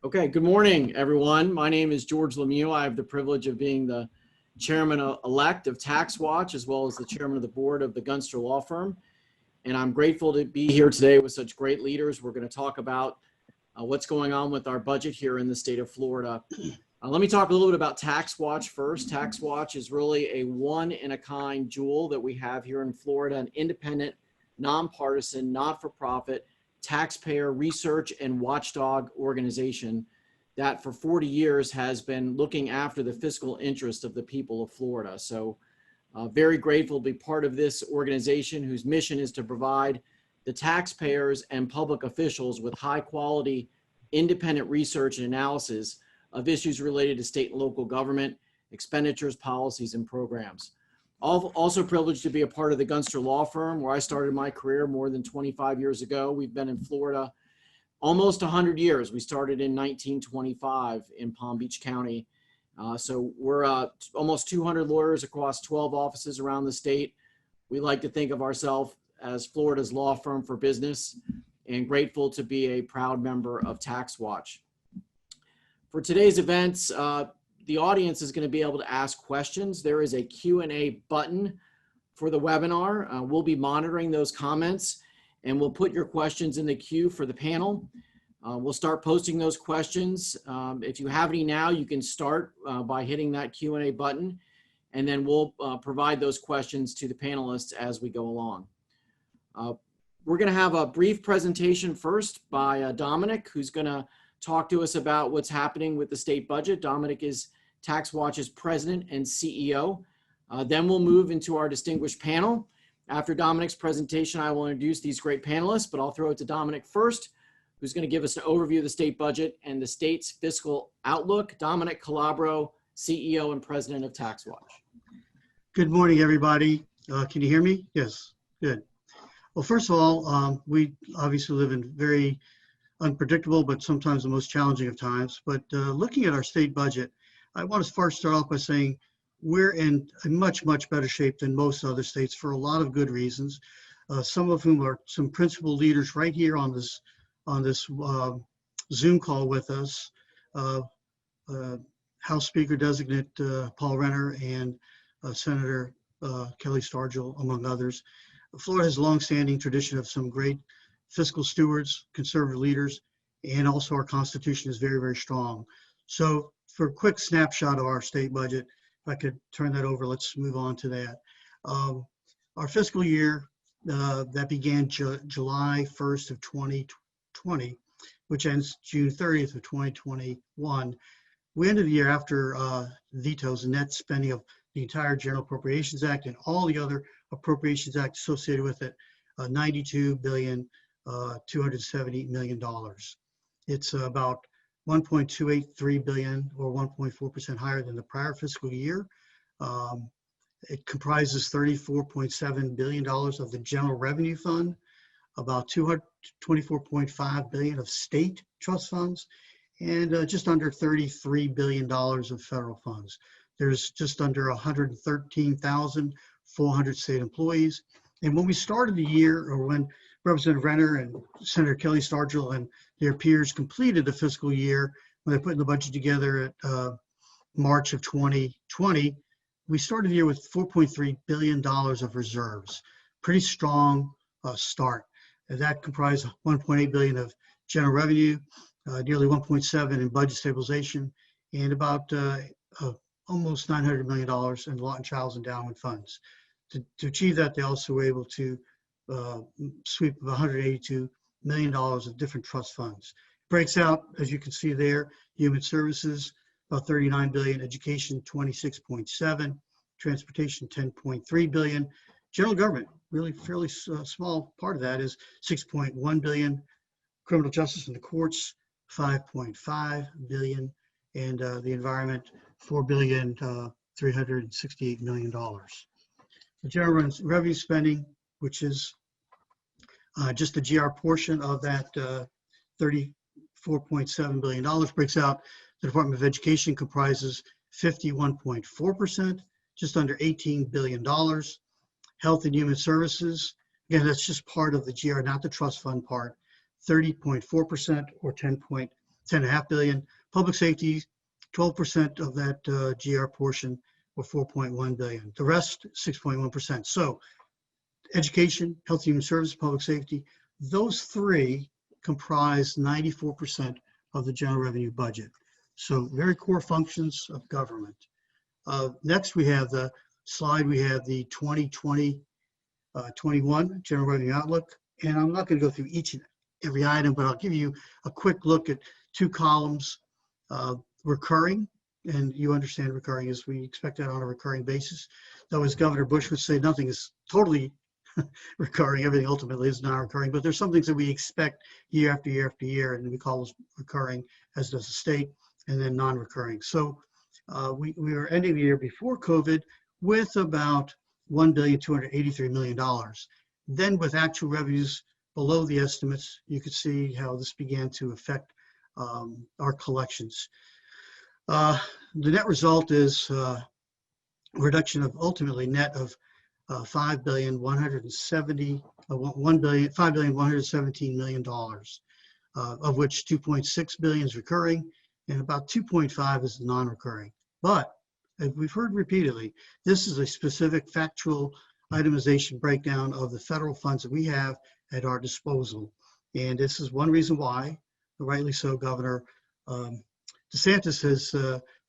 Okay, good morning, everyone. My name is George LeMieux. I have the privilege of being the Chairman-elect of TaxWatch, as well as the Chairman of the Board of the Gunster Law Firm. And I'm grateful to be here today with such great leaders. We're going to talk about what's going on with our budget here in the state of Florida. Let me talk a little bit about TaxWatch first. TaxWatch is really a one-in-a-kind jewel that we have here in Florida, an independent, nonpartisan, not-for-profit, taxpayer research and watchdog organization that for 40 years has been looking after the fiscal interest of the people of Florida. So very grateful to be part of this organization whose mission is to provide the taxpayers and public officials with high quality, independent research and analysis of issues related to state and local government, expenditures, policies, and programs. Also privileged to be a part of the Gunster Law Firm, where I started my career more than 25 years ago. We've been in Florida almost 100 years. We started in 1925 in Palm Beach County. So we're almost 200 lawyers across 12 offices around the state. We like to think of ourselves as Florida's law firm for business, and grateful to be a proud member of TaxWatch. For today's events, the audience is going to be able to ask questions. There is a Q&A button for the webinar. We'll be monitoring those comments, and we'll put your questions in the queue for the panel. We'll start posting those questions. If you have any now, you can start by hitting that Q&A button, and then we'll provide those questions to the panelists as we go along. We're going to have a brief presentation first by Dominic, who's going to talk to us about what's happening with the state budget. Dominic is TaxWatch's president and CEO. Then we'll move into our distinguished panel. After Dominic's presentation, I will introduce these great panelists, but I'll throw it to Dominic first, who's going to give us an overview of the state budget and the state's fiscal outlook. Dominic Calabro, CEO and president of TaxWatch. Good morning, everybody. Can you hear me? Yes, good. Well, first of all, we obviously live in very unpredictable, but sometimes the most challenging of times. But looking at our state budget, I want to first start off by saying we're in a much, much better shape than most other states for a lot of good reasons. Some of whom are some principal leaders right here on this Zoom call with us. House Speaker Designate Paul Renner and Senator Kelli Stargel, among others. Florida has a long-standing tradition of some great fiscal stewards, conservative leaders, and also our Constitution is very, very strong. So for a quick snapshot of our state budget, if I could turn that over, let's move on to that. Our fiscal year that began July 1st of 2020, which ends June 30th of 2021, we ended the year after vetoes and net spending of the entire General Appropriations Act and all the other Appropriations Act associated with it, $92,270 million. It's about $1.283 billion, or 1.4% higher than the prior fiscal year. It comprises $34.7 billion of the General Revenue Fund, about $224.5 billion of state trust funds, and just under $33 billion of federal funds. There's just under 113,400 state employees. And when we started the year, or when Representative Renner and Senator Kelli Stargel and their peers completed the fiscal year, when they put the budget together at March of 2020, we started the year with $4.3 billion of reserves. Pretty strong start. And that comprised $1.8 billion of general revenue, nearly $1.7 in budget stabilization, and about almost $900 million in Lawton Child's endowment funds. To achieve that, they also were able to sweep of $182 million of different trust funds. Breaks out, as you can see there, human services, about $39 billion, education, 26.7, transportation, 10.3 billion, general government, really fairly small part of that is 6.1 billion, criminal justice and the courts, 5.5 billion, and the environment, $4,368 million. The general revenue spending, which is just the GR portion of that $34.7 billion, breaks out. The Department of Education comprises 51.4%, just under $18 billion. Health and Human Services, again, that's just part of the GR, not the trust fund part, 30.4% or $10.8 10.5 billion. Public safety, 12% of that GR portion, or 4.1 billion. The rest, 6.1%. So education, health and human services, public safety, those three comprise 94% of the general revenue budget. So very core functions of government. Next, we have the slide. We have the 2020-21 general revenue outlook. And I'm not going to go through each and every item, but I'll give you a quick look at two columns. Recurring, and you understand recurring as we expect that on a recurring basis. Though, as Governor Bush would say, nothing is totally recurring. Everything ultimately is non-recurring, but there's some things that we expect year after year after year, and we call those recurring, as does the state, and then non-recurring. So we are ending the year before COVID with about $1,283 million. Then with actual revenues below the estimates, you could see how this began to affect our collections. The net result is a reduction of ultimately net of $5,117 million, of which 2.6 billion is recurring and about 2.5 is non-recurring. But as we've heard repeatedly, this is a specific factual itemization breakdown of the federal funds that we have at our disposal. And this is one reason why, rightly so, Governor DeSantis has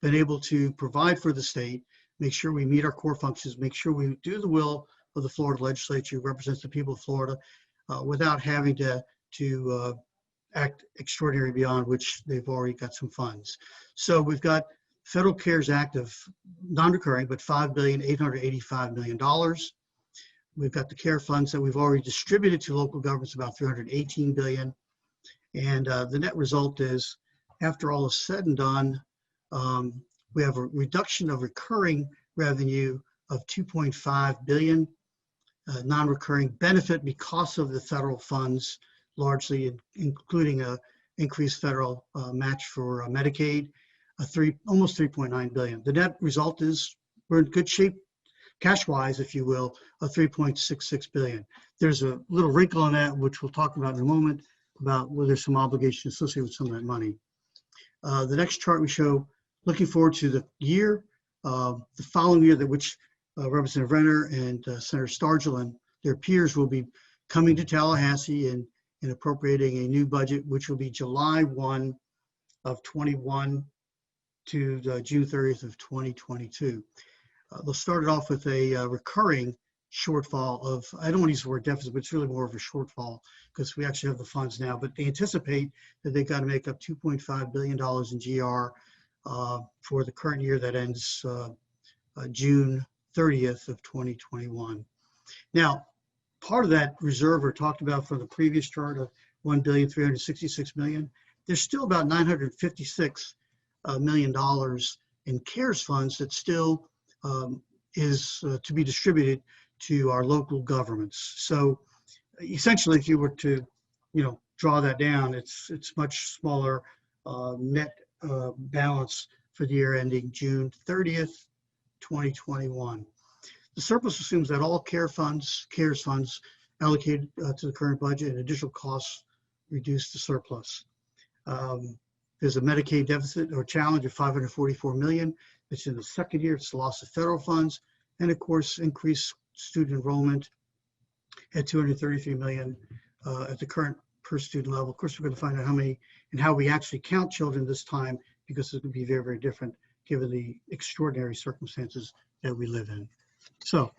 been able to provide for the state, make sure we meet our core functions, make sure we do the will of the Florida legislature, who represents the people of Florida, without having to act extraordinary beyond which they've already got some funds. So we've got Federal CARES Act of non-recurring, but $5,885 million. We've got the CARE funds that we've already distributed to local governments, about $318 billion. And the net result is, after all is said and done, we have a reduction of recurring revenue of 2.5 billion, non-recurring benefit because of the federal funds, largely including a increased federal match for Medicaid, almost 3.9 billion. The net result is we're in good shape, cash-wise, if you will, of 3.66 billion. There's a little wrinkle on that, which we'll talk about in a moment, about whether there's some obligation associated with some of that money. The next chart we show, looking forward to the year, the following year, that which Representative Renner and Senator Stargel and their peers will be coming to Tallahassee and appropriating a new budget, which will be July 1 of 21 to June 30th of 2022. They'll start it off with a recurring shortfall of, I don't want to use the word deficit, but it's really more of a shortfall because we actually have the funds now, but they anticipate that they've got to make up $2.5 billion in GR for the current year that ends June 30th of 2021. Now, part of that reserve, or talked about from the previous chart of $1,366 million, there's still about $956 million in CARES funds that still is to be distributed to our local governments. So essentially, if you were to, draw that down, it's much smaller net balance for the year ending June 30th, 2021. The surplus assumes that all CARES funds allocated to the current budget and additional costs reduce the surplus. There's a Medicaid deficit or challenge of 544 million. It's in the second year. It's the loss of federal funds, and of course, increased student enrollment at 233 million at the current per student level. Of course, we're going to find out how many and how we actually count children this time, because it would be very, very different given the extraordinary circumstances that we live in. So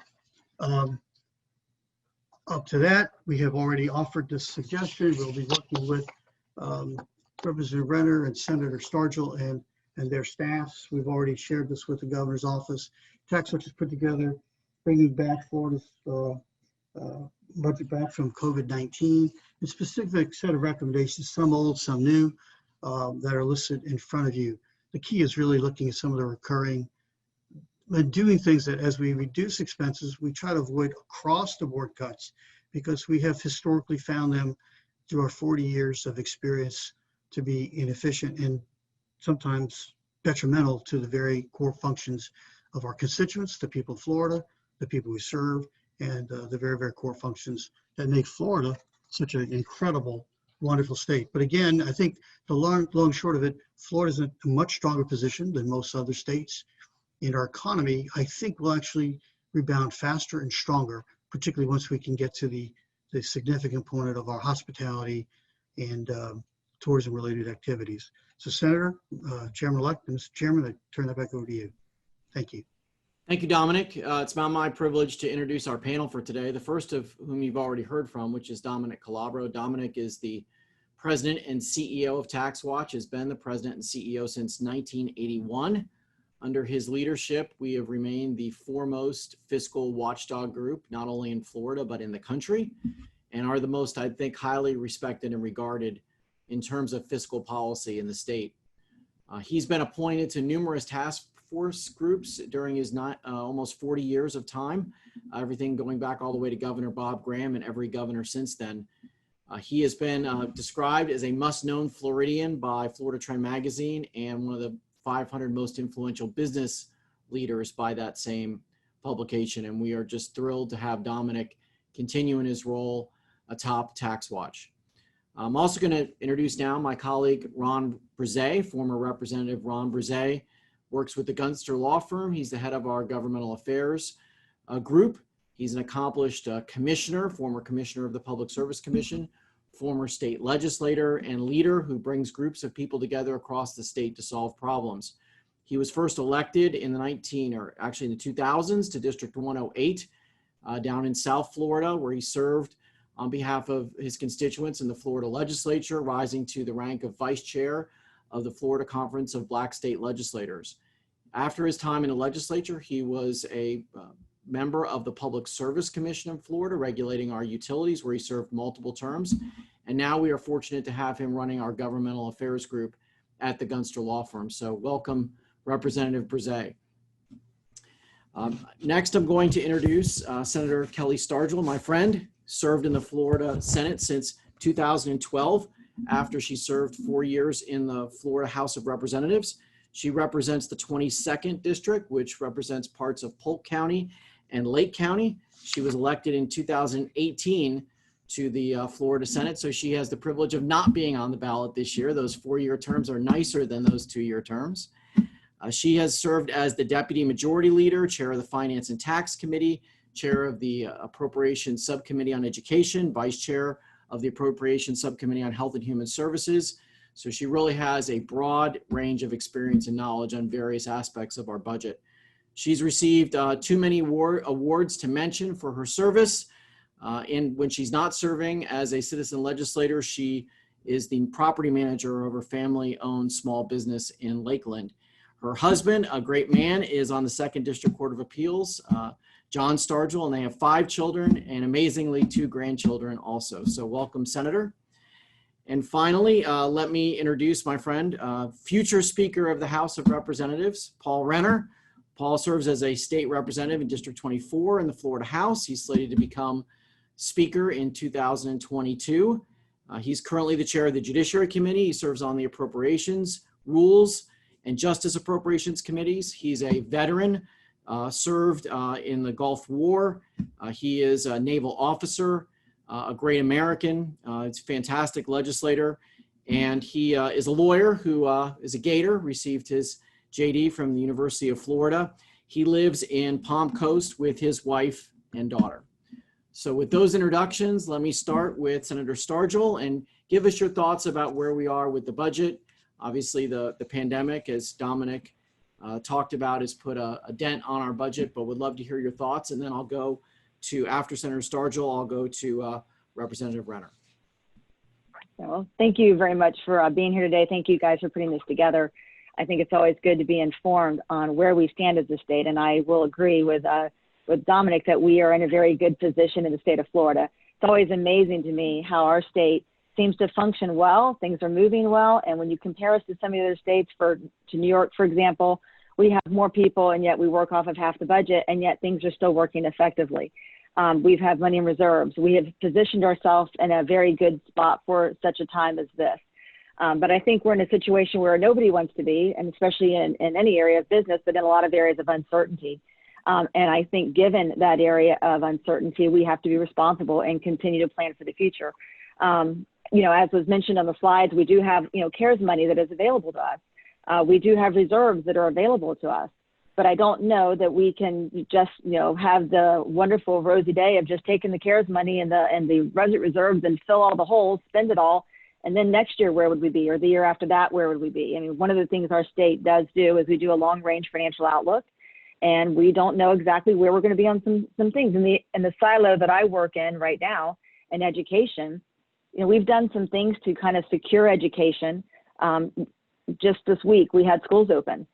up to that, we have already offered this suggestion. We'll be working with Representative Renner and Senator Stargel and their staffs. We've already shared this with the governor's office. TaxWatch has put together bringing back Florida's budget back from COVID-19, a specific set of recommendations, some old, some new, that are listed in front of you. The key is really looking at some of the recurring and doing things that, as we reduce expenses, we try to avoid across the board cuts, because we have historically found them through our 40 years of experience to be inefficient and sometimes detrimental to the very core functions of our constituents, the people of Florida, the people we serve, and the very, very core functions that make Florida such an incredible wonderful state. But again, I think the long short of it, Florida's in a much stronger position than most other states. In our economy, I think will actually rebound faster and stronger, particularly once we can get to the significant component of our hospitality and tourism-related activities. So Senator, Chairman-elect, Mr. Chairman, I turn that back over to you. Thank you. Thank you, Dominic. It's now my privilege to introduce our panel for today, the first of whom you've already heard from, which is Dominic Calabro. Dominic is the President and CEO of TaxWatch, has been the President and CEO since 1981. Under his leadership, we have remained the foremost fiscal watchdog group, not only in Florida, but in the country, and are the most, I think, highly respected and regarded in terms of fiscal policy in the state. He's been appointed to numerous task force groups during his almost 40 years of time, everything going back all the way to Governor Bob Graham and every governor since then. He has been described as a must-known Floridian by Florida Trend Magazine and one of the 500 most influential business leaders by that same publication. And we are just thrilled to have Dominic continue in his role atop TaxWatch. I'm also going to introduce now my colleague, Ron Brisé, former Representative Ron Brisé, works with the Gunster Law Firm. He's the head of our governmental affairs group. He's an accomplished commissioner, former commissioner of the Public Service Commission, former state legislator and leader who brings groups of people together across the state to solve problems. He was first elected in the 2000s to District 108 down in South Florida, where he served on behalf of his constituents in the Florida legislature, rising to the rank of vice chair of the Florida Conference of Black State Legislators. After his time in the legislature, he was a member of the Public Service Commission of Florida, regulating our utilities, where he served multiple terms. And now we are fortunate to have him running our governmental affairs group at the Gunster Law Firm. So welcome, Representative Brisé. Next, I'm going to introduce Senator Kelli Stargel, my friend, served in the Florida Senate since 2012, after she served 4 years in the Florida House of Representatives. She represents the 22nd District, which represents parts of Polk County and Lake County. She was elected in 2018 to the Florida Senate, so she has the privilege of not being on the ballot this year. Those 4-year terms are nicer than those 2-year terms. She has served as the Deputy Majority Leader, Chair of the Finance and Tax Committee, Chair of the Appropriations Subcommittee on Education, Vice Chair of the Appropriations Subcommittee on Health and Human Services. So she really has a broad range of experience and knowledge on various aspects of our budget. She's received too many awards to mention for her service. When she's not serving as a citizen legislator, she is the property manager of her family-owned small business in Lakeland. Her husband, a great man, is on the 2nd District Court of Appeals, John Stargel, and they have 5 children and amazingly 2 grandchildren also. So welcome, Senator. And finally, let me introduce my friend, future Speaker of the House of Representatives, Paul Renner. Paul serves as a state representative in District 24 in the Florida House. He's slated to become Speaker in 2022. He's currently the chair of the Judiciary Committee. He serves on the Appropriations, Rules, and Justice Appropriations Committees. He's a veteran, served in the Gulf War. He is a naval officer, a great American. He's a fantastic legislator. And he is a lawyer who is a Gator, received his JD from the University of Florida. He lives in Palm Coast with his wife and daughter. So with those introductions, let me start with Senator Stargel and give us your thoughts about where we are with the budget. Obviously, the pandemic, as Dominic talked about, has put a dent on our budget, but would love to hear your thoughts. And then I'll go to, after Senator Stargel, I'll go to Representative Renner. Well, thank you very much for being here today. Thank you guys for putting this together. I think it's always good to be informed on where we stand as a state, and I will agree with Dominic that we are in a very good position in the state of Florida. It's always amazing to me how our state seems to function well, things are moving well, and when you compare us to some of the other states, to New York, for example, we have more people and yet we work off of half the budget, and yet things are still working effectively. We've had money in reserves. We have positioned ourselves in a very good spot for such a time as this. But I think we're in a situation where nobody wants to be, and especially in any area of business, but in a lot of areas of uncertainty. And I think given that area of uncertainty, we have to be responsible and continue to plan for the future. as was mentioned on the slides, we do have, CARES money that is available to us. We do have reserves that are available to us. But I don't know that we can just, have the wonderful rosy day of just taking the CARES money and the budget reserves and fill all the holes, spend it all. And then next year, where would we be? Or the year after that, where would we be? I mean, one of the things our state does do is we do a long range financial outlook, and we don't know exactly where we're going to be on some things. In the silo that I work in right now in education, we've done some things to kind of secure education. Just this week, we had schools open.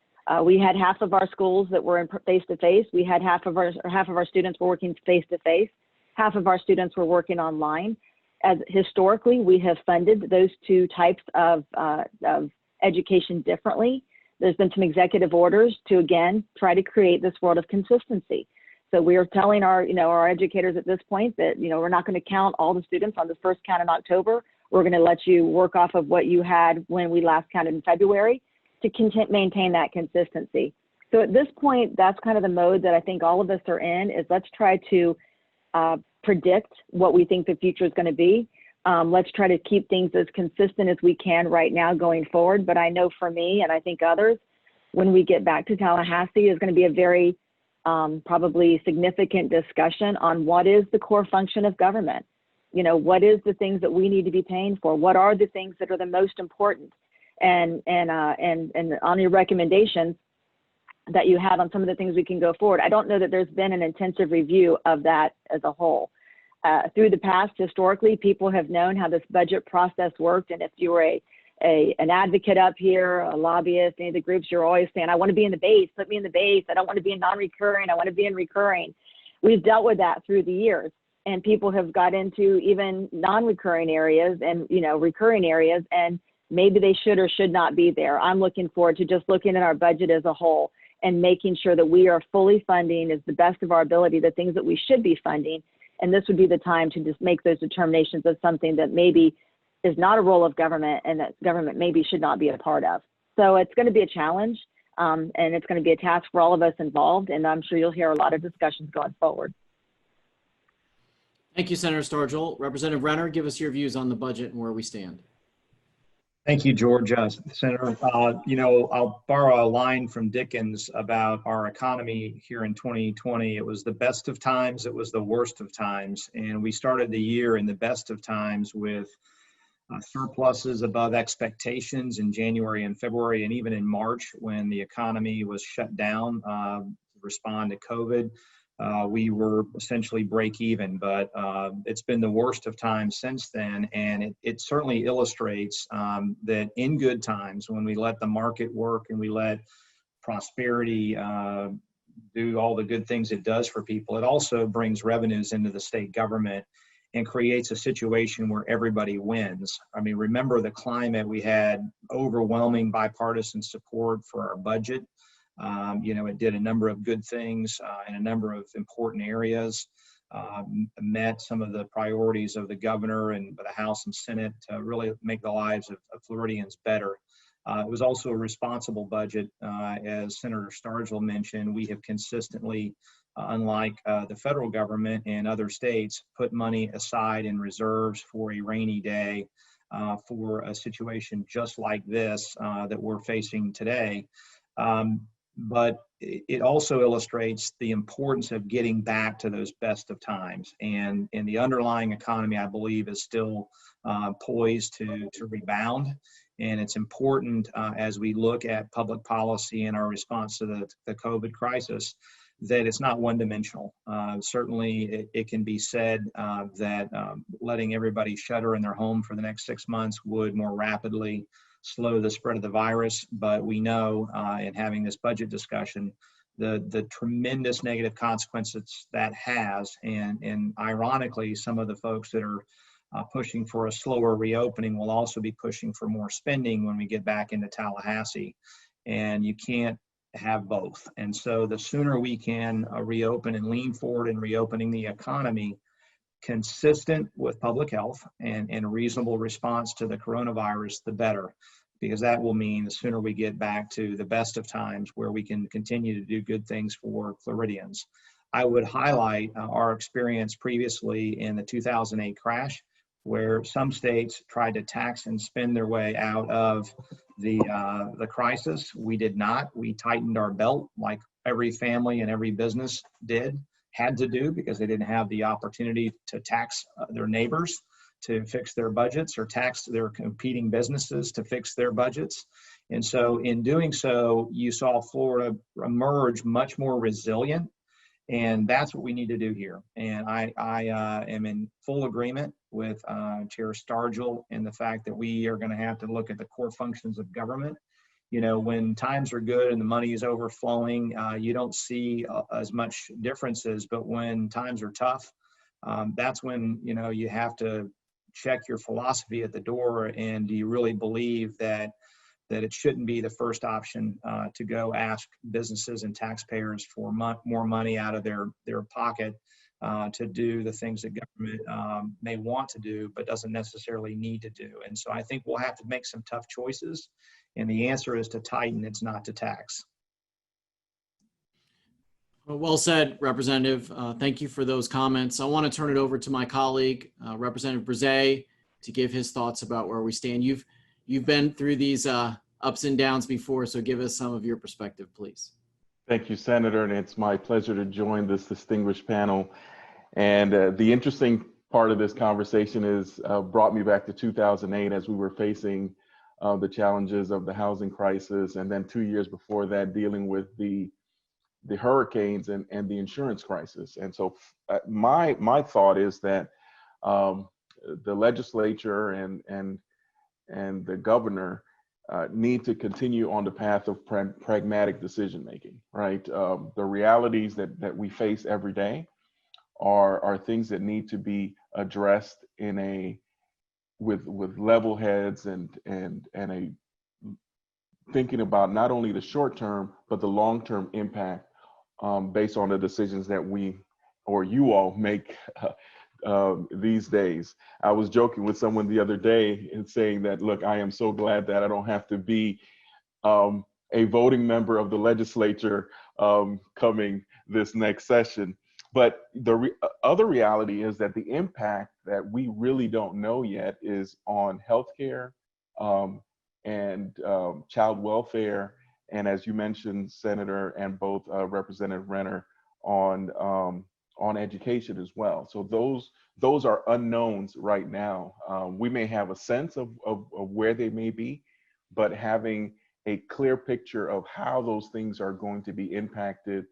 We had half of our schools that were in face-to-face. We had half of our students were working face-to-face. Half of our students were working online. As historically, we have funded those two types of education differently. There's been some executive orders to, again, try to create this world of consistency. So we are telling our educators at this point that, we're not going to count all the students on the first count in October. We're going to let you work off of what you had when we last counted in February to maintain that consistency. So at this point, that's kind of the mode that I think all of us are in, is let's try to predict what we think the future is going to be. Let's try to keep things as consistent as we can right now going forward. But I know for me, and I think others, when we get back to Tallahassee, is going to be a very probably significant discussion on what is the core function of government. What is the things that we need to be paying for? What are the things that are the most important? And on your recommendations that you have on some of the things we can go forward, I don't know that there's been an intensive review of that as a whole. Through the past, historically, people have known how this budget process worked. And if you were an advocate up here, a lobbyist, any of the groups, you're always saying, I want to be in the base, put me in the base. I don't want to be in non-recurring. I want to be in recurring. We've dealt with that through the years. And people have got into even non-recurring areas and, recurring areas, and maybe they should or should not be there. I'm looking forward to just looking at our budget as a whole and making sure that we are fully funding, as the best of our ability, the things that we should be funding. And this would be the time to just make those determinations of something that maybe is not a role of government and that government maybe should not be a part of. So it's going to be a challenge, and it's going to be a task for all of us involved. And I'm sure you'll hear a lot of discussions going forward. Thank you, Senator Stargel. Representative Renner, give us your views on the budget and where we stand. Thank you, George. Senator, I'll borrow a line from Dickens about our economy here in 2020. It was the best of times, it was the worst of times. And we started the year in the best of times with surpluses above expectations in January and February, and even in March when the economy was shut down to respond to COVID. We were essentially break even, but it's been the worst of times since then. And it certainly illustrates that in good times, when we let the market work and we let prosperity do all the good things it does for people, it also brings revenues into the state government and creates a situation where everybody wins. I mean, remember the climate. We had overwhelming bipartisan support for our budget. It did a number of good things in a number of important areas, met some of the priorities of the governor and the House and Senate to really make the lives of Floridians better. It was also a responsible budget. As Senator Stargel mentioned, we have consistently, unlike the federal government and other states, put money aside in reserves for a rainy day, for a situation just like this that we're facing today. But it also illustrates the importance of getting back to those best of times. And the underlying economy, I believe, is still poised to rebound. And it's important as we look at public policy and our response to the COVID crisis, that it's not one-dimensional. Certainly, it can be said that letting everybody shutter in their home for the next 6 months would more rapidly slow the spread of the virus, but we know in having this budget discussion, the tremendous negative consequences that has, and ironically, some of the folks that are pushing for a slower reopening will also be pushing for more spending when we get back into Tallahassee, and you can't have both. And so the sooner we can reopen and lean forward in reopening the economy, consistent with public health and a reasonable response to the coronavirus, the better, because that will mean the sooner we get back to the best of times where we can continue to do good things for Floridians. I would highlight our experience previously in the 2008 crash, where some states tried to tax and spend their way out of the crisis. We did not. We tightened our belt like every family and every business had to do, because they didn't have the opportunity to tax their neighbors to fix their budgets, or tax their competing businesses to fix their budgets. And so in doing so, you saw Florida emerge much more resilient. And that's what we need to do here. And I am in full agreement with Chair Stargel in the fact that we are going to have to look at the core functions of government. You know, when times are good and the money is overflowing, you don't see as much differences. But when times are tough, that's when, you know, you have to check your philosophy at the door. And do you really believe that it shouldn't be the first option to go ask businesses and taxpayers for more money out of their pocket to do the things that government may want to do, but doesn't necessarily need to do. And so I think we'll have to make some tough choices. And the answer is to tighten, it's not to tax. Well said, Representative. Thank you for those comments. I want to turn it over to my colleague, Representative Brisé, to give his thoughts about where we stand. You've been through these ups and downs before, so give us some of your perspective, please. Thank you, Senator, and it's my pleasure to join this distinguished panel. And the interesting part of this conversation is brought me back to 2008 as we were facing the challenges of the housing crisis, and then 2 years before that dealing with the hurricanes and the insurance crisis. And so my thought is that the legislature and the governor need to continue on the path of pragmatic decision making, right? The realities that we face every day are things that need to be addressed with level heads and a thinking about not only the short term but the long term impact based on the decisions that we or you all make these days. I was joking with someone the other day and saying that, look, I am so glad that I don't have to be a voting member of the legislature coming this next session. But the other reality is that the impact that we really don't know yet is on healthcare and child welfare, and as you mentioned, Senator, and both Representative Renner, on education as well. So those are unknowns right now. We may have a sense of where they may be, but having a clear picture of how those things are going to be impacted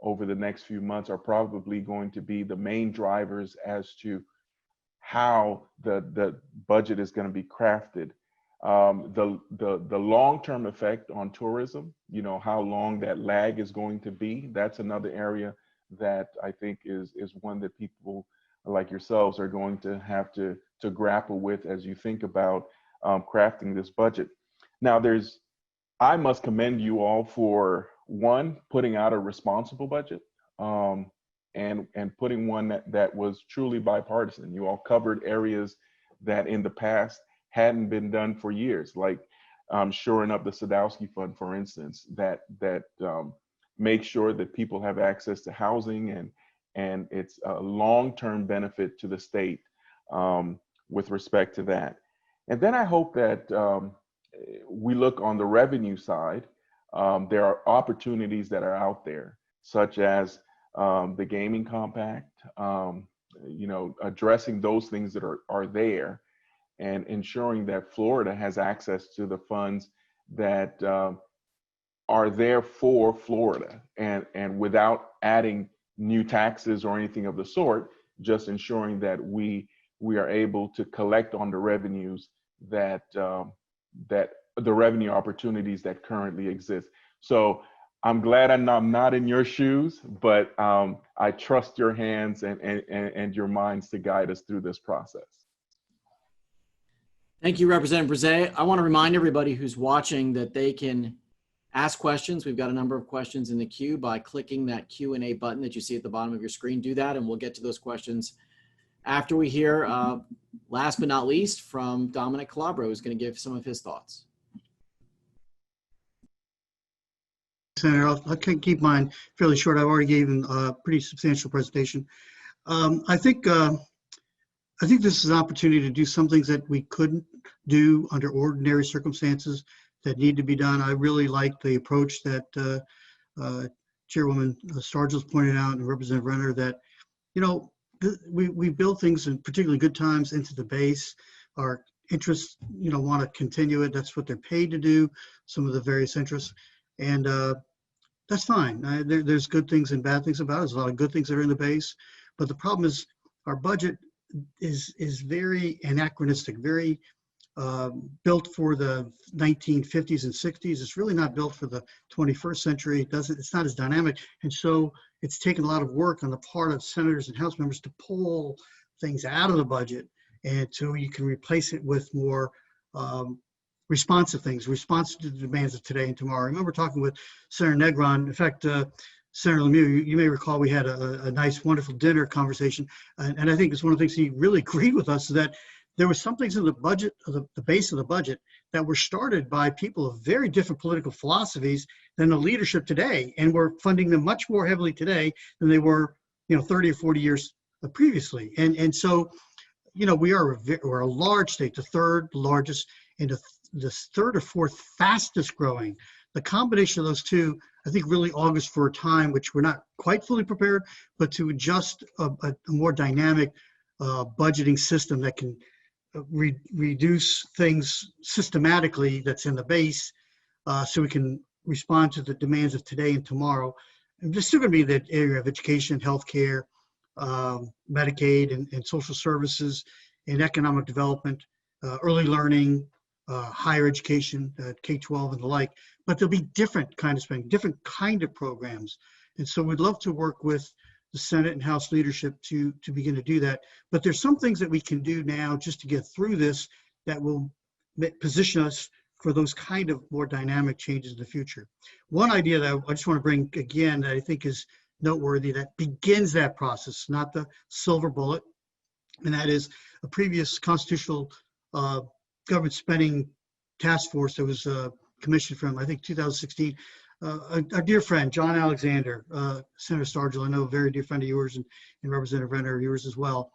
over the next few months are probably going to be the main drivers as to how the budget is going to be crafted. The long-term effect on tourism, you know, how long that lag is going to be, that's another area that I think is one that people like yourselves are going to have to grapple with as you think about crafting this budget. Now, I must commend you all for, one, putting out a responsible budget and putting one that was truly bipartisan. You all covered areas that in the past hadn't been done for years, like shoring up the Sadowski Fund, for instance, that make sure that people have access to housing and it's a long-term benefit to the state with respect to that. And then I hope that we look on the revenue side. There are opportunities that are out there, such as the gaming compact, you know, addressing those things that are there and ensuring that Florida has access to the funds that are there for Florida, and without adding new taxes or anything of the sort, just ensuring that we are able to collect on the revenues that the revenue opportunities that currently exist. So I'm glad I'm not in your shoes, but I trust your hands and your minds to guide us through this process. Thank you, Representative Brisé. I want to remind everybody who's watching that they can ask questions. We've got a number of questions in the queue by clicking that Q&A button that you see at the bottom of your screen. Do that, and we'll get to those questions after we hear, last but not least, from Dominic Calabro, who's going to give some of his thoughts. Senator, I'll keep mine fairly short. I've already given a pretty substantial presentation. I think I think this is an opportunity to do some things that we couldn't do under ordinary circumstances that need to be done. I really like the approach that Chairwoman Stargel's pointed out and Representative Renner, that, you know, we build things in particularly good times into the base. Our interests, you know, want to continue it. That's what they're paid to do, some of the various interests. And that's fine. There's good things and bad things about it. There's a lot of good things that are in the base. But the problem is our budget is very anachronistic, very built for the 1950s and 60s. It's really not built for the 21st century. It's not as dynamic. And so it's taken a lot of work on the part of senators and House members to pull things out of the budget, and so you can replace it with more responsive things, responsive to the demands of today and tomorrow. I remember talking with Senator Negron. In fact, Senator LeMieux, you may recall we had a nice, wonderful dinner conversation. And I think it's one of the things he really agreed with us, is that there were some things in the budget, the base of the budget, that were started by people of very different political philosophies than the leadership today. And we're funding them much more heavily today than they were, 30 or 40 years previously. And so, we're a large state, the third largest and the third or fourth fastest growing. The combination of those two, I think, really augurs for a time which we're not quite fully prepared, but to adjust a more dynamic budgeting system that can reduce things systematically that's in the base, so we can respond to the demands of today and tomorrow. And there's still going to be the area of education, healthcare, Medicaid, and social services, and economic development, early learning, higher education, K-12 and the like. But there'll be different kind of spending, different kind of programs. And so we'd love to work with the Senate and House leadership to begin to do that. But there's some things that we can do now just to get through this that will position us for those kind of more dynamic changes in the future. One idea that I just want to bring again that I think is noteworthy, that begins that process, not the silver bullet, and that is a previous constitutional government spending task force that was commissioned from, I think, 2016. Our dear friend, John Alexander, Senator Stargel, I know a very dear friend of yours, and Representative Renner, yours as well.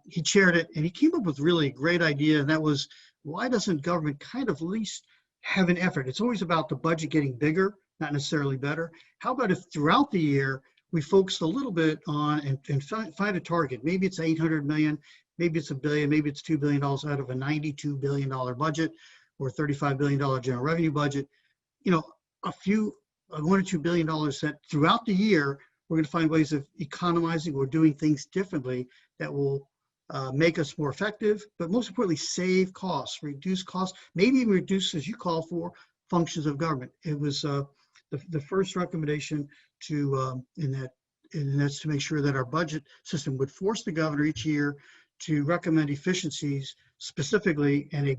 He chaired it, and he came up with really a great idea, and that was, why doesn't government kind of at least have an effort? It's always about the budget getting bigger, not necessarily better. How about if throughout the year we focused a little bit on and find a target? Maybe it's 800 million, maybe it's $1 billion, maybe it's $2 billion out of a $92 billion budget or $35 billion general revenue budget. A few, $1 or $2 billion that throughout the year, we're going to find ways of economizing or doing things differently that will make us more effective, but most importantly, save costs, reduce costs, maybe even reduce, as you call for, functions of government. It was the first recommendation and that's to make sure that our budget system would force the governor each year to recommend efficiencies, specifically an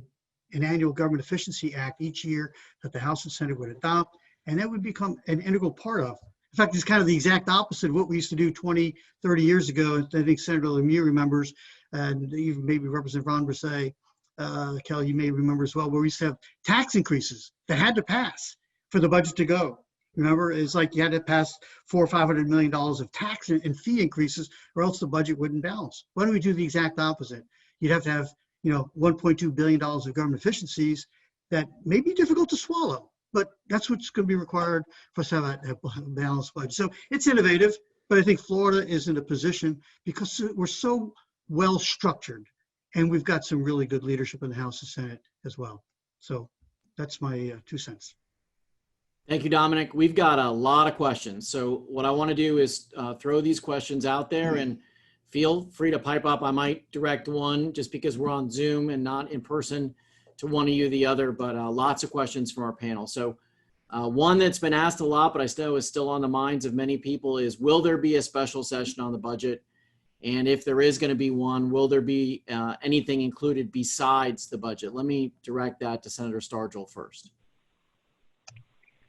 annual government efficiency act each year that the House and Senate would adopt, and that would become an integral part of. In fact, it's kind of the exact opposite of what we used to do 20, 30 years ago. I think Senator LeMieux remembers, and even maybe Representative Ronald Brisé, Kelli, you may remember as well, where we used to have tax increases that had to pass for the budget to go. Remember, it's like you had to pass $400 or $500 million of tax and fee increases, or else the budget wouldn't balance. Why don't we do the exact opposite? You'd have to have, $1.2 billion of government efficiencies that may be difficult to swallow, but that's what's going to be required for us to have a balanced budget. So it's innovative, but I think Florida is in a position, because we're so well structured, and we've got some really good leadership in the House and Senate as well. So that's my 2 cents. Thank you, Dominic. We've got a lot of questions. So what I want to do is throw these questions out there, and feel free to pipe up. I might direct one just because we're on Zoom and not in person to one of you or the other, but lots of questions from our panel. So one that's been asked a lot, but I know is still on the minds of many people, is, will there be a special session on the budget? And if there is going to be one, will there be anything included besides the budget? Let me direct that to Senator Stargel first.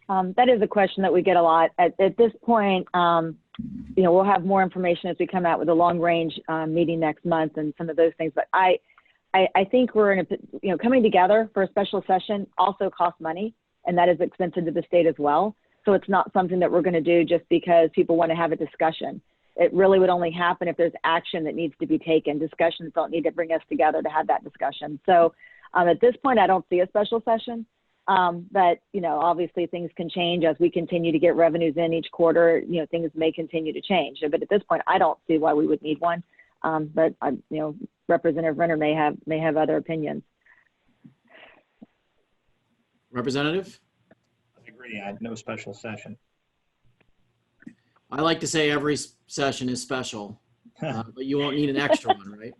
That is a question that we get a lot. At this point, we'll have more information as we come out with a long range meeting next month and some of those things. But I think we're in a, coming together for a special session also costs money, and that is expensive to the state as well. So it's not something that we're going to do just because people want to have a discussion. it really would only happen if there's action that needs to be taken. Discussions don't need to bring us together to have that discussion. So at this point, I don't see a special session. But, you know, obviously things can change as we continue to get revenues in each quarter. You know, things may continue to change. But at this point, I don't see why we would need one. But you know, Representative Renner may have other opinions. Representative? I agree. I had no special session. I like to say every session is special, but you won't need an extra one, right?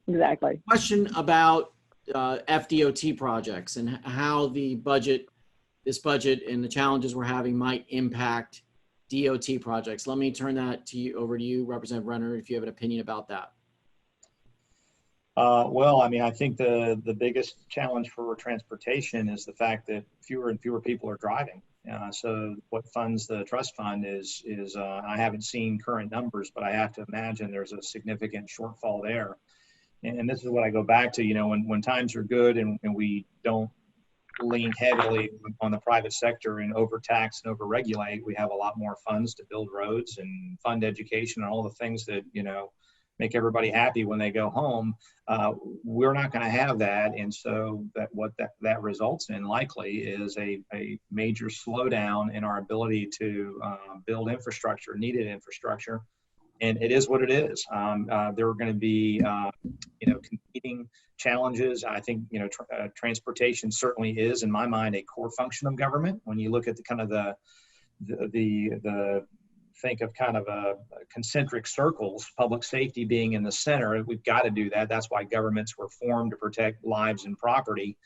Exactly. Question about FDOT projects and how the budget, this budget and the challenges we're having might impact DOT projects. Let me turn that over to you, Representative Renner, if you have an opinion about that. Well, I mean, I think the biggest challenge for transportation is the fact that fewer and fewer people are driving. So what funds the trust fund is I haven't seen current numbers, but I have to imagine there's a significant shortfall there. And this is what I go back to, you know, when times are good and we don't lean heavily on the private sector and overtax and overregulate, we have a lot more funds to build roads and fund education and all the things that, you know, make everybody happy when they go home. We're not going to have that. And so that results in likely is a major slowdown in our ability to build infrastructure, needed infrastructure. And it is what it is. There are going to be, you know, competing challenges. I think, you know, transportation certainly is, in my mind, a core function of government. When you look at the kind of the think of kind of a concentric circles, public safety being in the center, we've got to do that. That's why governments were formed, to protect lives and property.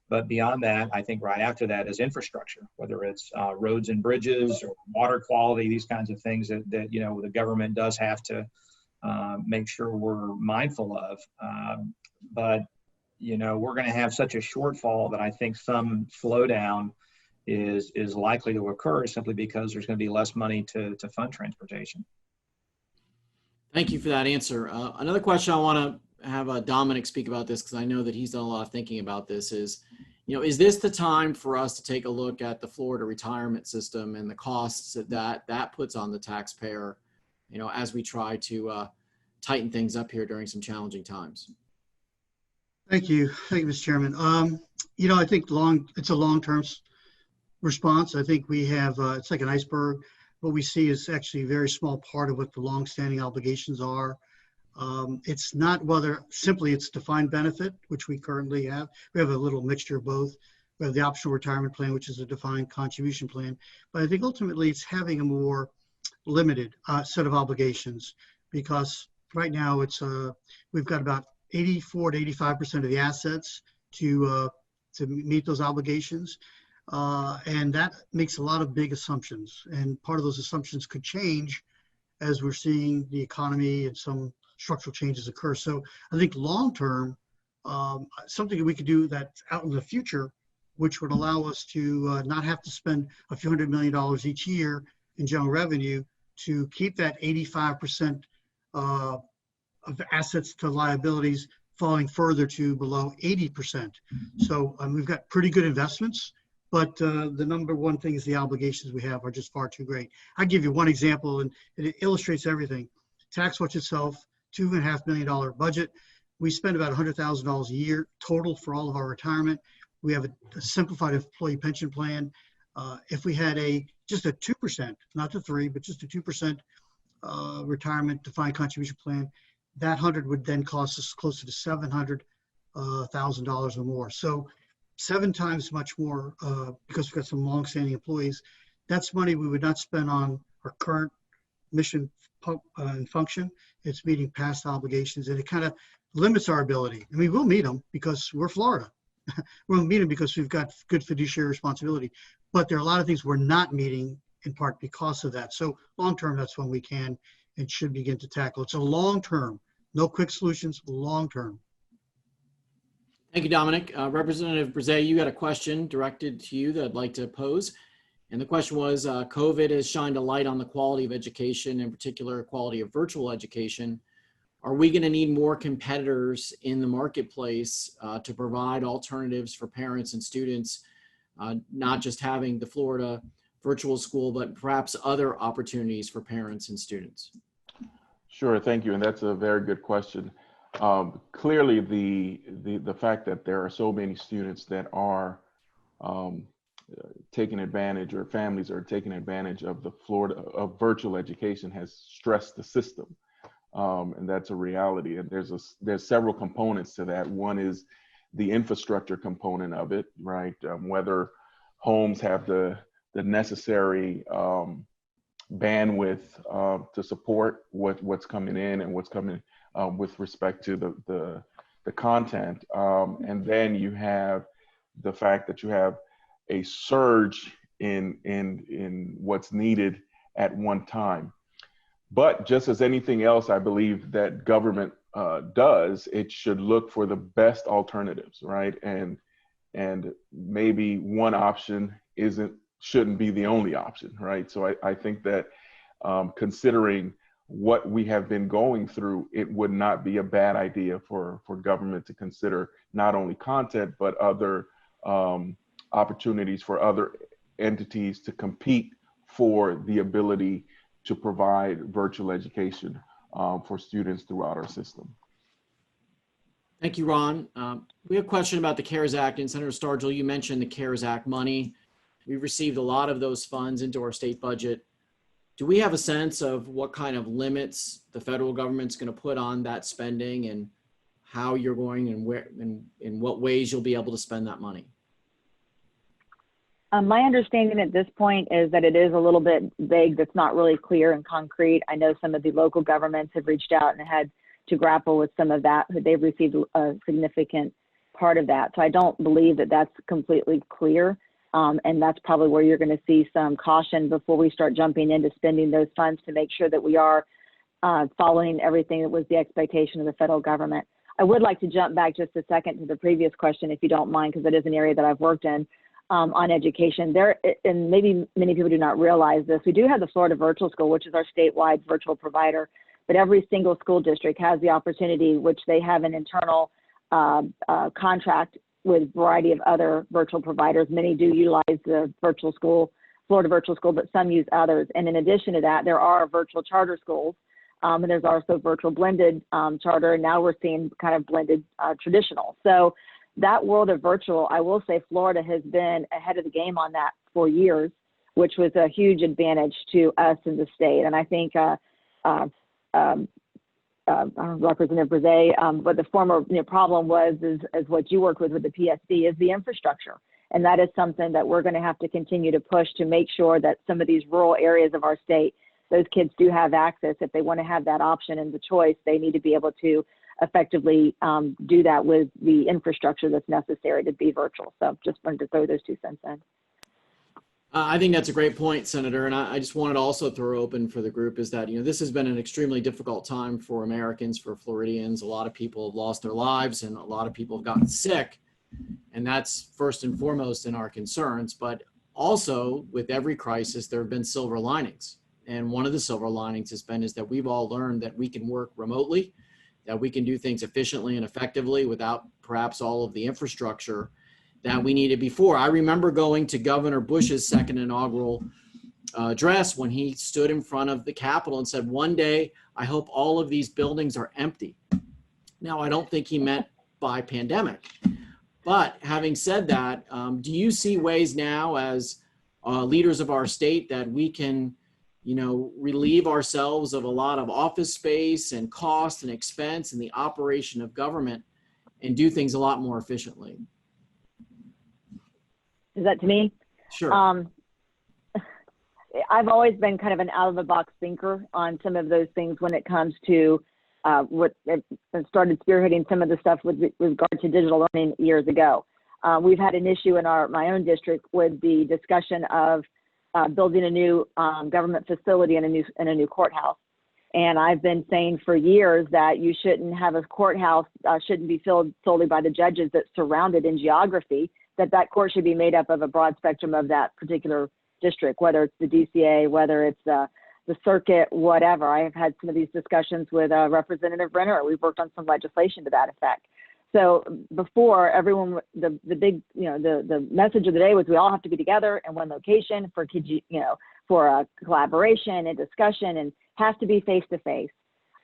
But beyond that, I think right after that is infrastructure, whether it's roads and bridges or water quality, these kinds of things that you know, the government does have to make sure we're mindful of. But, you know, we're going to have such a shortfall that I think some slowdown is likely to occur simply because there's going to be less money to fund transportation. Thank you for that answer. Another question I want to have Dominic speak about this, because I know that he's done a lot of thinking about this, is, you know, is this the time for us to take a look at the Florida retirement system and the costs that puts on the taxpayer, you know, as we try to tighten things up here during some challenging times? Thank you, Mr. Chairman. You know, I think it's a long-term response. I think we have, it's like an iceberg. What we see is actually a very small part of what the long-standing obligations are. It's not whether simply it's defined benefit, which we currently have. We have a little mixture of both. We have the optional retirement plan, which is a defined contribution plan. But I think ultimately it's having a more limited set of obligations, because right now it's we've got about 84 to 85% of the assets to meet those obligations. And that makes a lot of big assumptions. And part of those assumptions could change as we're seeing the economy and some structural changes occur. So I think long-term, something that we could do that's out in the future, which would allow us to not have to spend a few $100 million each year in general revenue to keep that 85% of assets to liabilities falling further to below 80%. So we've got pretty good investments, but the number one thing is the obligations we have are just far too great. I'll give you one example, and it illustrates everything. TaxWatch itself, $2.5 million budget. We spend about $100,000 a year total for all of our retirement. We have a simplified employee pension plan. If we had just a 2%, not the 3%, but just a 2% retirement defined contribution plan, that 100 would then cost us closer to $700,000 or more. So 7 times much more because we've got some long-standing employees. That's money we would not spend on our current mission and function. It's meeting past obligations, and it kind of limits our ability. I mean, we'll meet them because we're Florida. We'll meet them because we've got good fiduciary responsibility. But there are a lot of things we're not meeting in part because of that. So long-term, that's when we can and should begin to tackle. It's a long-term, no quick solutions, long-term. Thank you, Dominic. Representative Brisé, you got a question directed to you that I'd like to pose. And the question was, COVID has shined a light on the quality of education, in particular quality of virtual education. Are we going to need more competitors in the marketplace to provide alternatives for parents and students, not just having the Florida virtual school, but perhaps other opportunities for parents and students? Sure, thank you, and that's a very good question. Clearly, the fact that there are so many students that are taking advantage, or families are taking advantage of of virtual education, has stressed the system, and that's a reality. And there's several components to that. One is the infrastructure component of it, right? Whether homes have the necessary bandwidth to support what's coming in and what's coming with respect to the content. And then you have the fact that you have a surge in what's needed at one time. But just as anything else, I believe that government does, it should look for the best alternatives, right? And maybe one option shouldn't be the only option, right? So I think that considering what we have been going through, it would not be a bad idea for government to consider not only content, but other opportunities for other entities to compete for the ability to provide virtual education for students throughout our system. Thank you, Ron. We have a question about the CARES Act, and Senator Stargel, you mentioned the CARES Act money. We've received a lot of those funds into our state budget. Do we have a sense of what kind of limits the federal government's going to put on that spending, and how you're going, and where, and in what ways you'll be able to spend that money? My understanding at this point is that it is a little bit vague. That's not really clear and concrete. I know some of the local governments have reached out and had to grapple with some of that. They've received a significant part of that. So I don't believe that that's completely clear. And that's probably where you're going to see some caution before we start jumping into spending those funds, to make sure that we are following everything that was the expectation of the federal government. I would like to jump back just a second to the previous question, if you don't mind, because it is an area that I've worked in on education. And maybe many people do not realize this, we do have the Florida Virtual School, which is our statewide virtual provider, but every single school district has the opportunity, which they have an internal contract with a variety of other virtual providers. Many do utilize the virtual school, Florida Virtual School, but some use others. And in addition to that, there are virtual charter schools, and there's also virtual blended charter, and now we're seeing kind of blended traditional. So that world of virtual, I will say Florida has been ahead of the game on that for years, which was a huge advantage to us in the state. And I think Representative Brisé, but the former problem was is what you work with the PSC, is the infrastructure. And that is something that we're going to have to continue to push to make sure that some of these rural areas of our state, those kids do have access. If they want to have that option and the choice, they need to be able to effectively do that with the infrastructure that's necessary to be virtual. So just wanted to throw those 2 cents in. I think that's a great point, Senator. And I just wanted to also throw open for the group is that, this has been an extremely difficult time for Americans, for Floridians. A lot of people have lost their lives and a lot of people have gotten sick. And that's first and foremost in our concerns. But also with every crisis, there have been silver linings. And one of the silver linings has been is that we've all learned that we can work remotely, that we can do things efficiently and effectively without perhaps all of the infrastructure that we needed before. I remember going to Governor Bush's second inaugural address when he stood in front of the Capitol and said, one day, I hope all of these buildings are empty. Now, I don't think he meant by pandemic. But having said that, do you see ways now as leaders of our state that we can, relieve ourselves of a lot of office space and cost and expense and the operation of government and do things a lot more efficiently? Is that to me? Sure. I've always been kind of an out-of-the-box thinker on some of those things when it comes to what started spearheading some of the stuff with regard to digital learning years ago. We've had an issue in my own district with the discussion of building a new government facility and a new courthouse. And I've been saying for years that you shouldn't have a courthouse, shouldn't be filled solely by the judges that surround it in geography, that court should be made up of a broad spectrum of that particular district, whether it's the DCA, whether it's the circuit, whatever. I have had some of these discussions with Representative Renner. We've worked on some legislation to that effect. So before, everyone, the big, the message of the day was we all have to be together in one location for for a collaboration and discussion, and has to be face to face.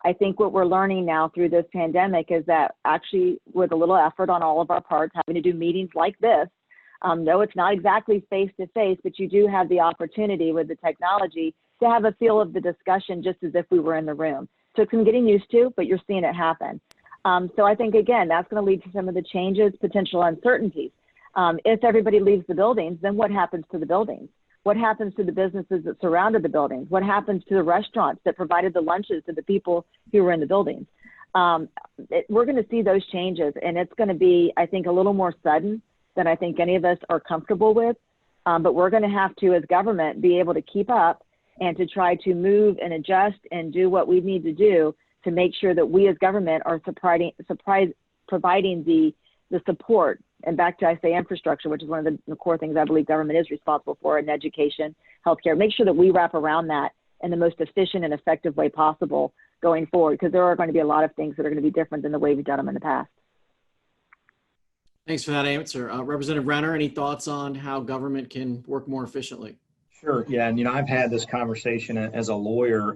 I think what we're learning now through this pandemic is that actually, with a little effort on all of our parts, having to do meetings like this, though it's not exactly face to face, but you do have the opportunity with the technology to have a feel of the discussion just as if we were in the room. Took some getting used to, but you're seeing it happen. So I think, again, that's going to lead to some of the changes, potential uncertainties. If everybody leaves the buildings, then what happens to the buildings? What happens to the businesses that surrounded the buildings? What happens to the restaurants that provided the lunches to the people who were in the buildings? We're going to see those changes, and it's going to be, I think, a little more sudden than I think any of us are comfortable with. But we're going to have to, as government, be able to keep up and to try to move and adjust and do what we need to do to make sure that we as government are providing the support. And back to, I say, infrastructure, which is one of the core things I believe government is responsible for, in education, healthcare. Make sure that we wrap around that in the most efficient and effective way possible going forward, because there are going to be a lot of things that are going to be different than the way we've done them in the past. Thanks for that answer. Representative Renner, any thoughts on how government can work more efficiently? Sure. Yeah. And, I've had this conversation as a lawyer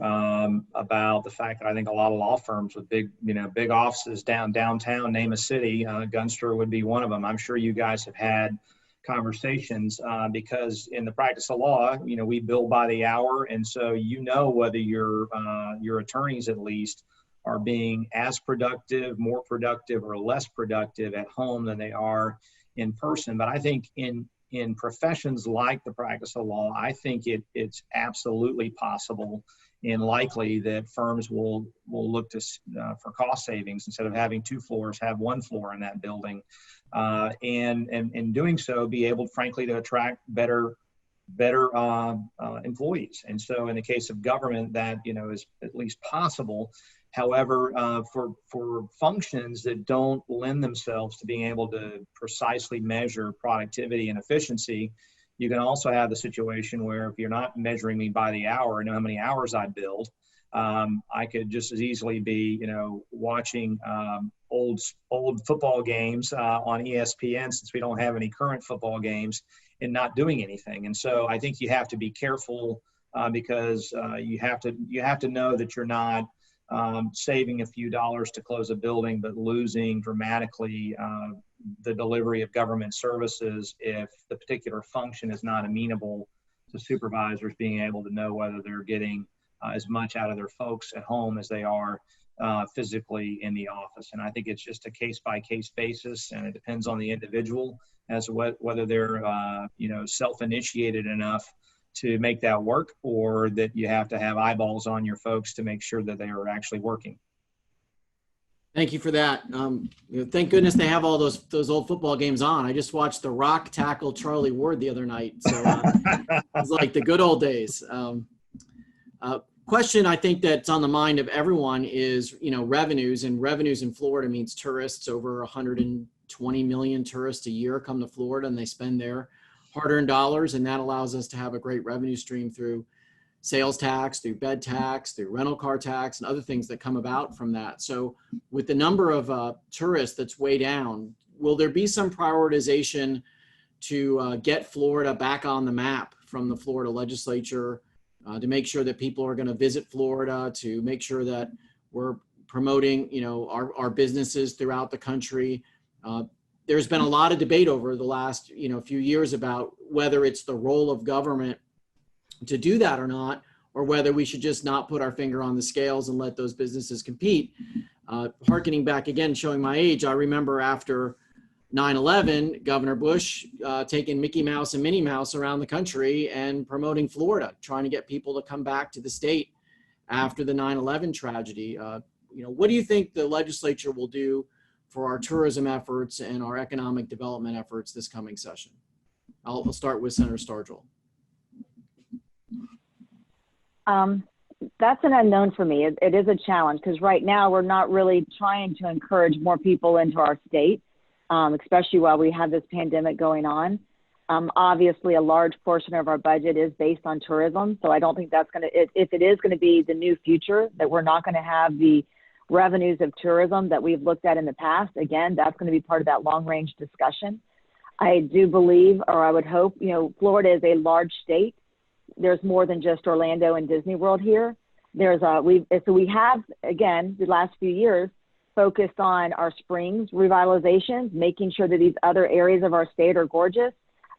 about the fact that I think a lot of law firms with big offices downtown, name a city, Gunster would be one of them. I'm sure you guys have had conversations because in the practice of law, we bill by the hour. And so, whether your attorneys at least are being as productive, more productive, or less productive at home than they are in person. But I think in professions like the practice of law, I think it's absolutely possible and likely that firms will look to for cost savings. Instead of having 2 floors, have 1 floor in that building, and in doing so, be able, frankly, to attract better employees. And so, in the case of government, that is at least possible. However, for functions that don't lend themselves to being able to precisely measure productivity and efficiency, you can also have the situation where if you're not measuring me by the hour, know how many hours I build, I could just as easily be, watching old football games on ESPN, since we don't have any current football games, and not doing anything. And so I think you have to be careful because you have to know that you're not saving a few dollars to close a building, but losing dramatically the delivery of government services if the particular function is not amenable to supervisors being able to know whether they're getting as much out of their folks at home as they are physically in the office. And I think it's just a case-by-case basis, and it depends on the individual as to whether they're self-initiated enough to make that work, or that you have to have eyeballs on your folks to make sure that they are actually working. Thank you for that. Thank goodness they have all those old football games on. I just watched The Rock tackle Charlie Ward the other night. So it's like the good old days. Question I think that's on the mind of everyone is, revenues, and revenues in Florida means tourists. Over 120 million tourists a year come to Florida, and they spend their hard-earned dollars, and that allows us to have a great revenue stream through sales tax, through bed tax, through rental car tax, and other things that come about from that. So with the number of tourists that's way down, will there be some prioritization to get Florida back on the map from the Florida legislature, to make sure that people are going to visit Florida, to make sure that we're promoting, our businesses throughout the country? There's been a lot of debate over the last, few years about whether it's the role of government to do that or not, or whether we should just not put our finger on the scales and let those businesses compete. Harkening back again, showing my age, I remember after 9/11, Governor Bush taking Mickey Mouse and Minnie Mouse around the country and promoting Florida, trying to get people to come back to the state after the 9/11 tragedy. What do you think the legislature will do for our tourism efforts and our economic development efforts this coming session? I'll start with Senator Stargel. That's an unknown for me. It is a challenge because right now we're not really trying to encourage more people into our state, especially while we have this pandemic going on. Obviously, a large portion of our budget is based on tourism, so I don't think that's going to, if it is going to be the new future, that we're not going to have the revenues of tourism that we've looked at in the past. Again, that's going to be part of that long-range discussion. I do believe, or I would hope, you know, Florida is a large state. There's more than just Orlando and Disney World here. So we have, again, the last few years, focused on our springs revitalizations, making sure that these other areas of our state are gorgeous.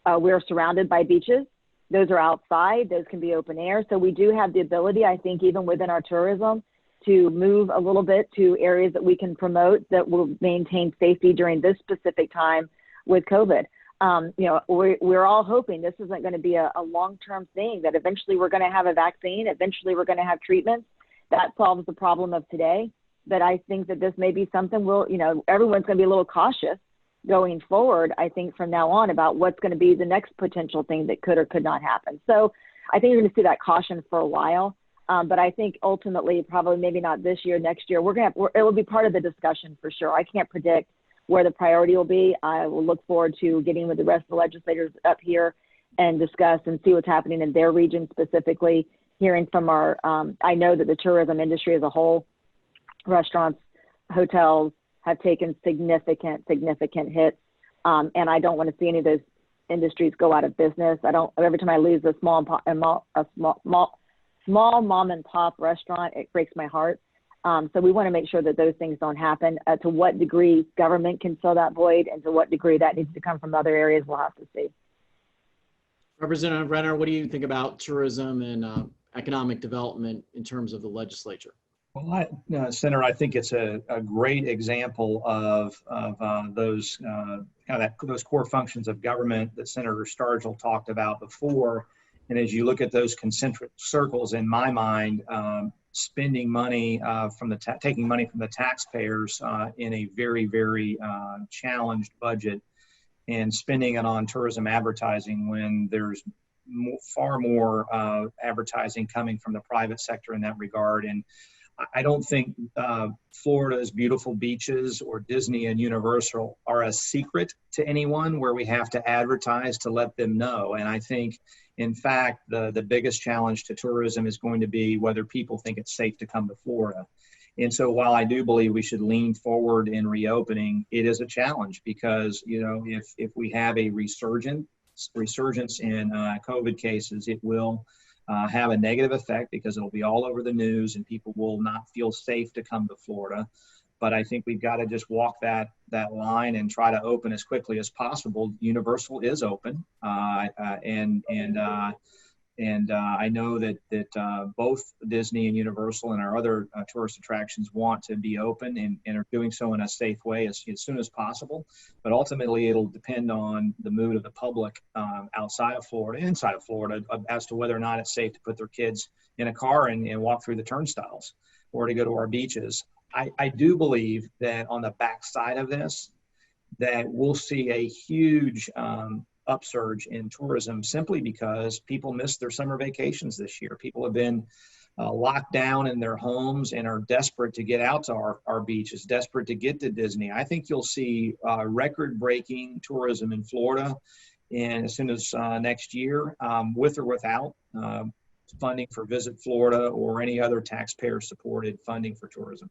We're surrounded by beaches. Those are outside. Those can be open air. So we do have the ability, I think, even within our tourism, to move a little bit to areas that we can promote that will maintain safety during this specific time with COVID. You know, we're all hoping this isn't going to be a long-term thing, that eventually we're going to have a vaccine, eventually we're going to have treatments that solves the problem of today. But I think that this may be something you know, everyone's going to be a little cautious going forward, I think, from now on about what's going to be the next potential thing that could or could not happen. So I think you're going to see that caution for a while. But I think ultimately, probably maybe not this year, next year, it will be part of the discussion for sure. I can't predict where the priority will be. I will look forward to getting with the rest of the legislators up here and discuss and see what's happening in their region specifically, hearing from I know that the tourism industry as a whole, restaurants, hotels have taken significant hits. And I don't want to see any of those industries go out of business. Every time I lose a small mom and pop restaurant, it breaks my heart. So we want to make sure that those things don't happen. To what degree government can fill that void and to what degree that needs to come from other areas, we'll have to see. Representative Renner, what do you think about tourism and economic development in terms of the legislature? Well, Senator, I think it's a great example of those those core functions of government that Senator Stargel talked about before. And as you look at those concentric circles, in my mind, spending money taking money from the taxpayers in a very, very challenged budget and spending it on tourism advertising when there's far more advertising coming from the private sector in that regard. And I don't think Florida's beautiful beaches or Disney and Universal are a secret to anyone where we have to advertise to let them know. And I think, in fact, the biggest challenge to tourism is going to be whether people think it's safe to come to Florida. And so while I do believe we should lean forward in reopening, it is a challenge because, you know, if we have a resurgence in COVID cases, it will have a negative effect because it'll be all over the news and people will not feel safe to come to Florida. But I think we've got to just walk that line and try to open as quickly as possible. Universal is open, and I know that both Disney and Universal and our other tourist attractions want to be open and are doing so in a safe way as soon as possible. But ultimately, it'll depend on the mood of the public outside of Florida, inside of Florida, as to whether or not it's safe to put their kids in a car and walk through the turnstiles or to go to our beaches. I do believe that on the backside of this, that we'll see a huge upsurge in tourism simply because people missed their summer vacations this year. People have been locked down in their homes and are desperate to get out to our beaches, desperate to get to Disney. I think you'll see record-breaking tourism in Florida and as soon as next year, with or without funding for Visit Florida or any other taxpayer-supported funding for tourism.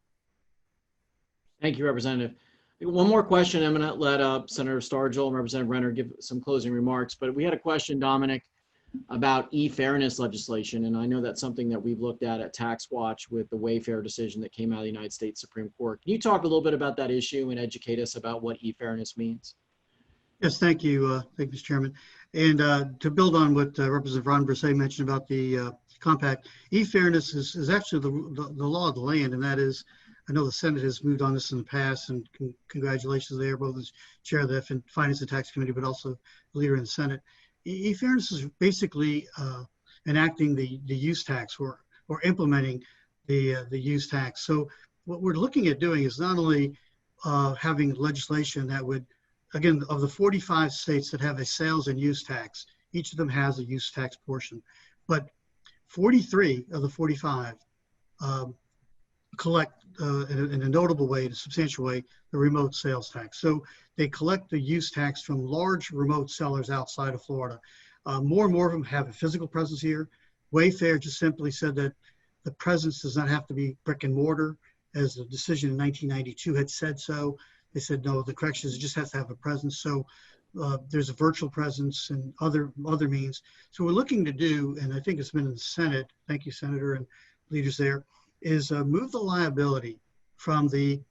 Thank you, Representative. One more question. I'm going to let Senator Stargel and Representative Renner give some closing remarks. But we had a question, Dominic, about e-fairness legislation. And I know that's something that we've looked at TaxWatch with the Wayfair decision that came out of the United States Supreme Court. Can you talk a little bit about that issue and educate us about what e-fairness means? Yes, thank you. Thank you, Mr. Chairman. And to build on what Representative Ron Brisé mentioned about the compact, e-fairness is actually the law of the land, and that is, I know the Senate has moved on this in the past, and congratulations there, both as Chair of the Finance and Tax Committee, but also leader in the Senate. E-fairness is basically enacting the use tax or implementing the use tax. So what we're looking at doing is not only having legislation that would, again, of the 45 states that have a sales and use tax, each of them has a use tax portion, but 43 of the 45 collect in a notable way, in a substantial way, the remote sales tax. So they collect the use tax from large remote sellers outside of Florida. More and more of them have a physical presence here. Wayfair just simply said that the presence does not have to be brick and mortar. as the decision in 1992 had said so. They said, no, the corrections just has to have a presence. So there's a virtual presence and other means. So we're looking to do, and I think it's been in the Senate, thank you, Senator and leaders there, is move the liability from the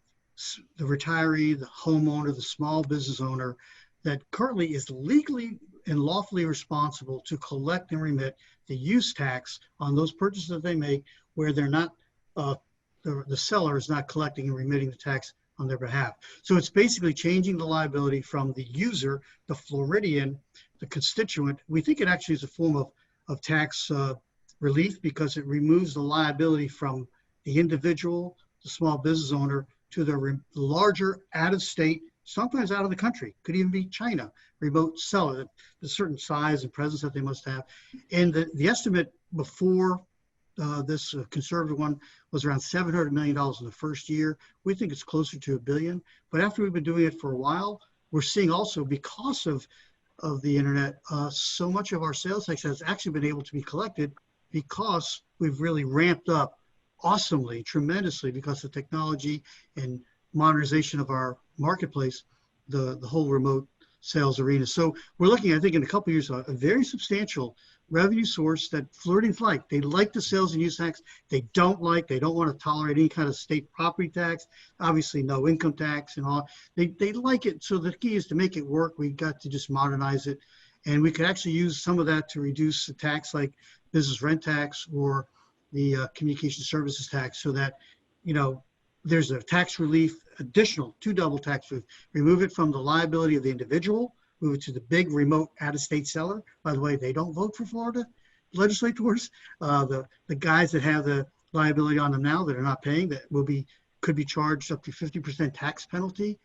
retiree, the homeowner, the small business owner that currently is legally and lawfully responsible to collect and remit the use tax on those purchases that they make where they're not, the seller is not collecting and remitting the tax on their behalf. So it's basically changing the liability from the user, the Floridian, the constituent. We think it actually is a form of tax relief because it removes the liability from the individual, the small business owner, to the larger out-of-state, sometimes out of the country, could even be China, remote seller, the certain size and presence that they must have. And the estimate before this conservative one was around $700 million in the first year. We think it's closer to $1 billion. But after we've been doing it for a while, we're seeing also because of the internet, so much of our sales tax has actually been able to be collected because we've really ramped up awesomely, tremendously, because of technology and modernization of our marketplace, the whole remote sales arena. So we're looking, I think, in a couple of years, a very substantial revenue source that Floridians like. They like the sales and use tax. They don't want to tolerate any kind of state property tax, obviously no income tax and all. They like it. So the key is to make it work. We got to just modernize it. And we could actually use some of that to reduce the tax like business rent tax or the communication services tax so that, there's a tax relief, additional double tax relief. Remove it from the liability of the individual, move it to the big remote out-of-state seller. By the way, they don't vote for Florida legislators. The guys that have the liability on them now that are not paying, that could be charged up to 50% tax penalty.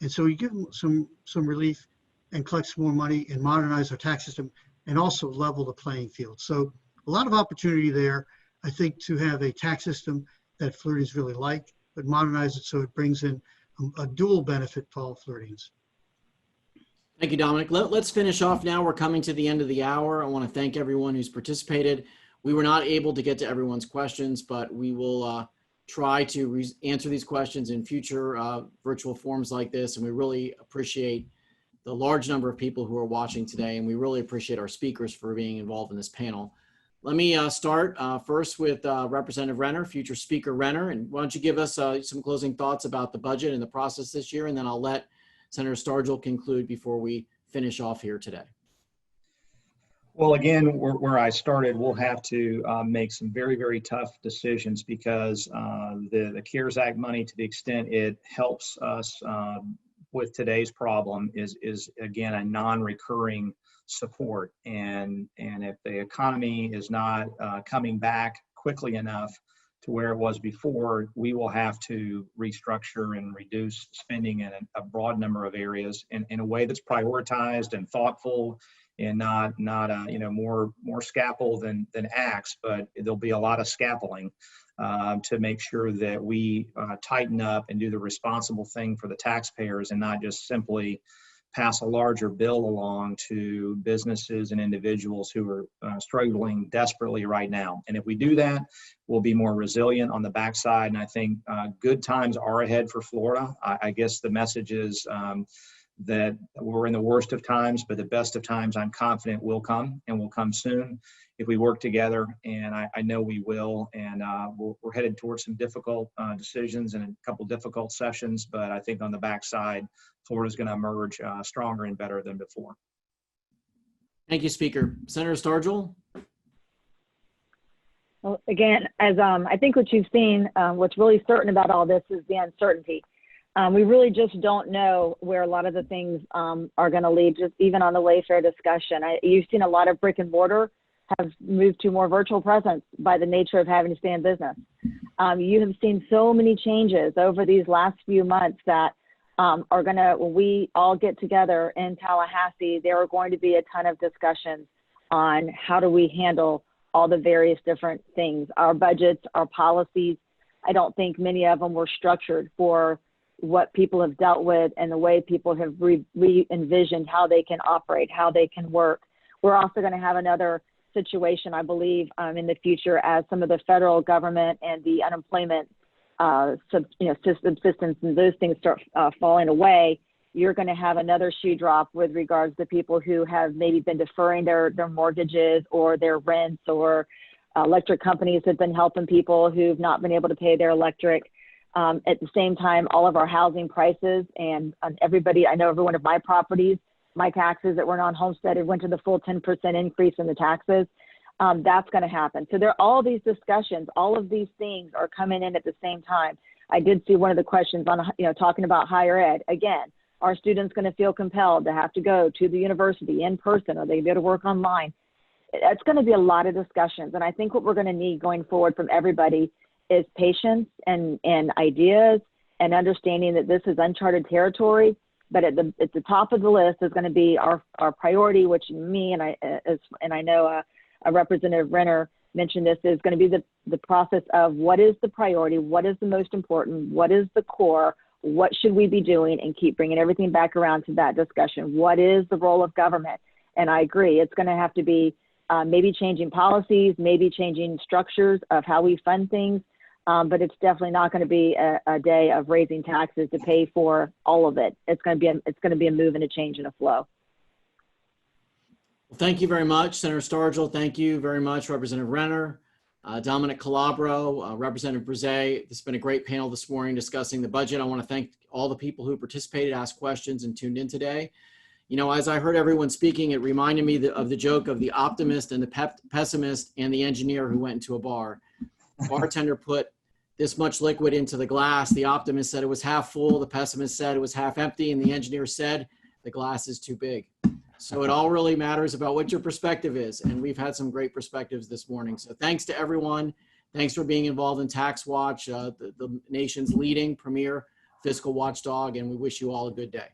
And so you give them some relief and collect some more money and modernize our tax system and also level the playing field. So a lot of opportunity there, I think, to have a tax system that Floridians really like, but modernize it so it brings in a dual benefit to all Floridians. Thank you, Dominic. Let's finish off now. We're coming to the end of the hour. I want to thank everyone who's participated. We were not able to get to everyone's questions, but we will try to answer these questions in future virtual forums like this. And we really appreciate the large number of people who are watching today. And we really appreciate our speakers for being involved in this panel. Let me start first with Representative Renner, future Speaker Renner. And why don't you give us some closing thoughts about the budget and the process this year, and then I'll let Senator Stargel conclude before we finish off here today. Well, again, where I started, we'll have to make some very, very tough decisions because the CARES Act money, to the extent it helps us with today's problem, is again a non-recurring support. And if the economy is not coming back quickly enough to where it was before, we will have to restructure and reduce spending in a broad number of areas in a way that's prioritized and thoughtful, and not more scalpel than axe, but there'll be a lot of scalpeling to make sure that we tighten up and do the responsible thing for the taxpayers and not just simply pass a larger bill along to businesses and individuals who are struggling desperately right now. And if we do that, we'll be more resilient on the backside. And I think good times are ahead for Florida. I guess the message is that we're in the worst of times, but the best of times, I'm confident, will come, and will come soon if we work together. And I know we will. And we're headed towards some difficult decisions and a couple difficult sessions. But I think on the backside, Florida's going to emerge stronger and better than before. Thank you, Speaker. Senator Stargel? Well, again, as I think what you've seen, what's really certain about all this is the uncertainty. We really just don't know where a lot of the things are going to lead, just even on the Wayfair discussion. You've seen a lot of brick and mortar have moved to more virtual presence by the nature of having to stay in business. You have seen so many changes over these last few months that are going to, when we all get together in Tallahassee, there are going to be a ton of discussions on how do we handle all the various different things, our budgets, our policies. I don't think many of them were structured for what people have dealt with and the way people have re-envisioned how they can operate, how they can work. We're also going to have another situation, I believe, in the future as some of the federal government and the unemployment subsistence and those things start falling away, you're going to have another shoe drop with regards to people who have maybe been deferring their mortgages or their rents, or electric companies have been helping people who've not been able to pay their electric. At the same time, all of our housing prices and everybody, I know every one of my properties, my taxes that were non-homesteaded went to the full 10% increase in the taxes. That's going to happen. So there are all these discussions, all of these things are coming in at the same time. I did see one of the questions on, talking about higher ed. Again, are students going to feel compelled to have to go to the university in person? Are they going to work online? That's going to be a lot of discussions. And I think what we're going to need going forward from everybody is patience and ideas and understanding that this is uncharted territory. But at the top of the list is going to be our priority, which me and I know Representative Renner mentioned this, is going to be the process of what is the priority, what is the most important, what is the core, what should we be doing, and keep bringing everything back around to that discussion. What is the role of government? And I agree, it's going to have to be maybe changing policies, maybe changing structures of how we fund things, but it's definitely not going to be a day of raising taxes to pay for all of it. It's going to be a move and a change and a flow. Well, thank you very much, Senator Stargel. Thank you very much, Representative Renner, Dominic, Calabro, Representative Brisé. This has been a great panel this morning discussing the budget. I want to thank all the people who participated, asked questions, and tuned in today. As I heard everyone speaking, it reminded me of the joke of the optimist and the pessimist and the engineer who went into a bar. The bartender put this much liquid into the glass. The optimist said it was half full. The pessimist said it was half empty. And the engineer said the glass is too big. So it all really matters about what your perspective is. And we've had some great perspectives this morning. So thanks to everyone. Thanks for being involved in TaxWatch, the nation's leading premier fiscal watchdog. And we wish you all a good day.